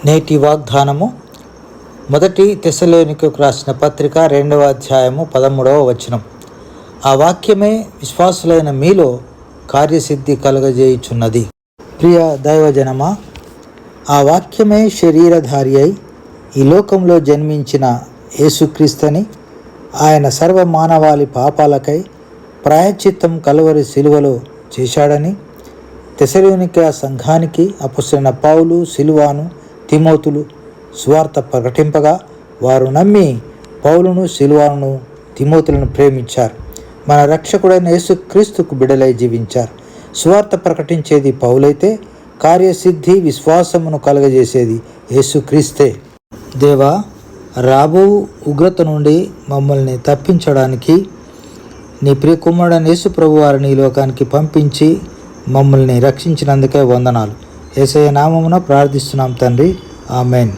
నేటి వాగ్దానము మొదటి తెస్సలోనికీయులకు రాసిన పత్రిక 2వ అధ్యాయము 13వ వచనం. ఆ వాక్యమే విశ్వాసులైన మీలో కార్యసిద్ధి కలుగజేయుచున్నది. ప్రియ దైవజనమా, ఆ వాక్యమే శరీరధారి అయి ఈ లోకంలో జన్మించిన యేసుక్రీస్తుని, ఆయన సర్వ మానవాళి పాపాలకై ప్రాయశ్చిత్తం కలువరి సిలువలో చేశాడని తెస్సలోనిక సంఘానికి అపొస్తలుడైన పౌలు, సిల్వాను, తిమోతులు సువార్త ప్రకటింపగా వారు నమ్మి పౌలును, సిల్వానును, తిమోతులను ప్రేమించారు. మన రక్షకుడైన యేసుక్రీస్తుకు బిడలై జీవించారు. సువార్త ప్రకటించేది పౌలైతే కార్యసిద్ధి విశ్వాసమును కలుగజేసేది యేసుక్రీస్తే. దేవా, రాబో ఉగ్రత నుండి మమ్మల్ని తప్పించడానికి నీ ప్రియ కుమారుడైన యేసు ప్రభు వారిని ఈ లోకానికి పంపించి మమ్మల్ని రక్షించినందుకే వందనాలు. యేసయ్య నామమున ప్రార్థిస్తున్నాం తండ్రి. ఆమెన్.